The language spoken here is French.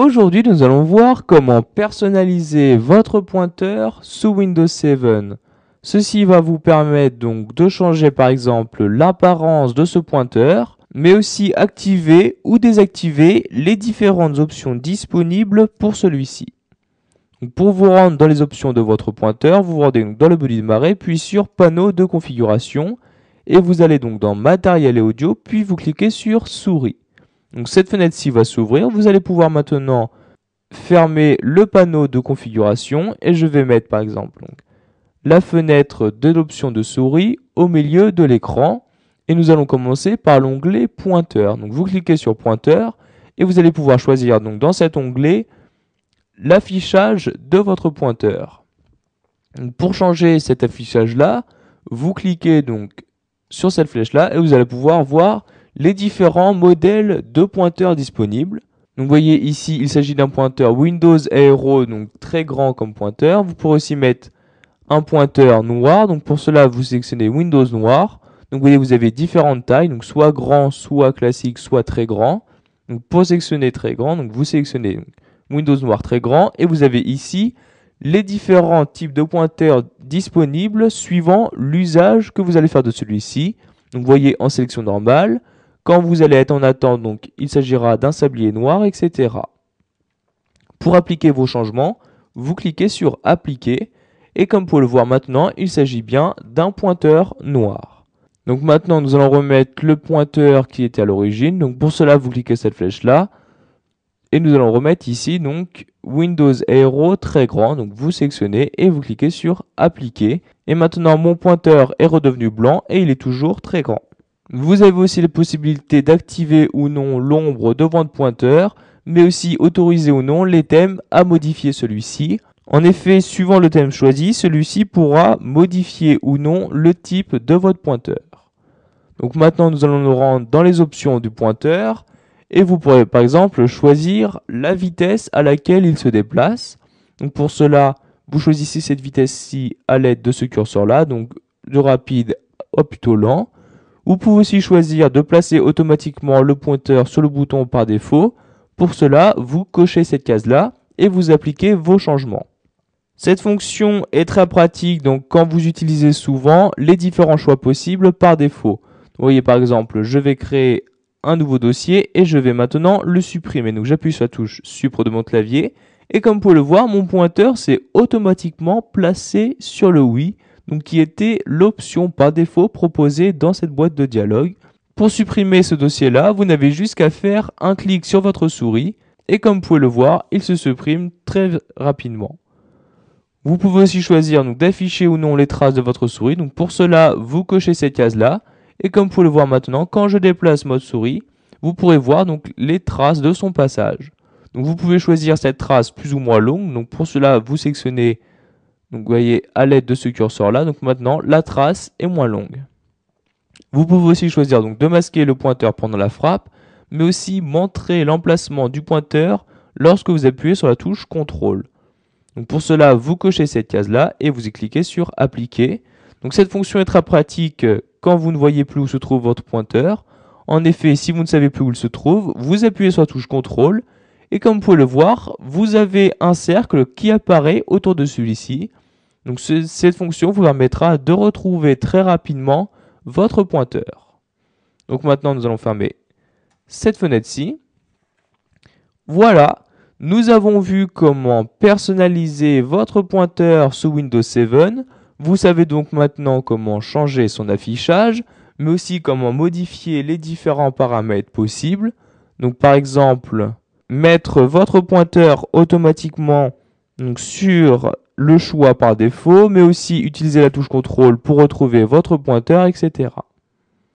Aujourd'hui, nous allons voir comment personnaliser votre pointeur sous Windows 7. Ceci va vous permettre donc de changer par exemple l'apparence de ce pointeur, mais aussi activer ou désactiver les différentes options disponibles pour celui-ci. Pour vous rendre dans les options de votre pointeur, vous vous rendez donc dans le menu démarrer, puis sur panneau de configuration, et vous allez donc dans matériel et audio, puis vous cliquez sur souris. Donc cette fenêtre-ci va s'ouvrir, vous allez pouvoir maintenant fermer le panneau de configuration, et je vais mettre par exemple donc, la fenêtre de l'option de souris au milieu de l'écran, et nous allons commencer par l'onglet pointeur. Donc vous cliquez sur pointeur, et vous allez pouvoir choisir donc dans cet onglet l'affichage de votre pointeur. Donc, pour changer cet affichage-là, vous cliquez donc sur cette flèche-là et vous allez pouvoir voir les différents modèles de pointeurs disponibles. Donc vous voyez ici, il s'agit d'un pointeur Windows Aero, donc très grand comme pointeur. Vous pourrez aussi mettre un pointeur noir. Donc pour cela, vous sélectionnez Windows noir. Donc vous voyez, vous avez différentes tailles, donc soit grand, soit classique, soit très grand. Donc pour sélectionner très grand, donc vous sélectionnez Windows noir très grand, et vous avez ici les différents types de pointeurs disponibles suivant l'usage que vous allez faire de celui-ci. Donc vous voyez en sélection normale, quand vous allez être en attente, donc il s'agira d'un sablier noir, etc. Pour appliquer vos changements, vous cliquez sur appliquer, et comme vous pouvez le voir maintenant, il s'agit bien d'un pointeur noir. Donc maintenant nous allons remettre le pointeur qui était à l'origine. Donc pour cela, vous cliquez cette flèche là. Et nous allons remettre ici donc Windows Aero très grand. Donc vous sélectionnez et vous cliquez sur appliquer. Et maintenant mon pointeur est redevenu blanc et il est toujours très grand. Vous avez aussi la possibilité d'activer ou non l'ombre devant votre pointeur, mais aussi autoriser ou non les thèmes à modifier celui-ci. En effet, suivant le thème choisi, celui-ci pourra modifier ou non le type de votre pointeur. Donc maintenant nous allons nous rendre dans les options du pointeur. Et vous pourrez par exemple choisir la vitesse à laquelle il se déplace. Donc pour cela, vous choisissez cette vitesse-ci à l'aide de ce curseur-là, donc de rapide à plutôt lent. Vous pouvez aussi choisir de placer automatiquement le pointeur sur le bouton par défaut. Pour cela, vous cochez cette case-là et vous appliquez vos changements. Cette fonction est très pratique donc quand vous utilisez souvent les différents choix possibles par défaut. Vous voyez par exemple, je vais créer un nouveau dossier et je vais maintenant le supprimer. Donc j'appuie sur la touche Supr de mon clavier et comme vous pouvez le voir, mon pointeur s'est automatiquement placé sur le oui, donc qui était l'option par défaut proposée dans cette boîte de dialogue. Pour supprimer ce dossier-là, vous n'avez juste qu'à faire un clic sur votre souris et comme vous pouvez le voir, il se supprime très rapidement. Vous pouvez aussi choisir d'afficher ou non les traces de votre souris. Donc pour cela, vous cochez cette case-là. Et comme vous pouvez le voir maintenant, quand je déplace mode souris, vous pourrez voir donc les traces de son passage. Donc vous pouvez choisir cette trace plus ou moins longue. Donc pour cela, vous sélectionnez, donc vous voyez à l'aide de ce curseur-là. Donc maintenant, la trace est moins longue. Vous pouvez aussi choisir donc de masquer le pointeur pendant la frappe, mais aussi montrer l'emplacement du pointeur lorsque vous appuyez sur la touche CTRL. Donc pour cela, vous cochez cette case-là et vous y cliquez sur appliquer. Donc cette fonction est très pratique quand vous ne voyez plus où se trouve votre pointeur. En effet, si vous ne savez plus où il se trouve, vous appuyez sur la touche CTRL et comme vous pouvez le voir, vous avez un cercle qui apparaît autour de celui-ci. Donc cette fonction vous permettra de retrouver très rapidement votre pointeur. Donc maintenant, nous allons fermer cette fenêtre-ci. Voilà, nous avons vu comment personnaliser votre pointeur sous Windows 7. Vous savez donc maintenant comment changer son affichage, mais aussi comment modifier les différents paramètres possibles. Donc par exemple, mettre votre pointeur automatiquement sur le choix par défaut, mais aussi utiliser la touche CTRL pour retrouver votre pointeur, etc.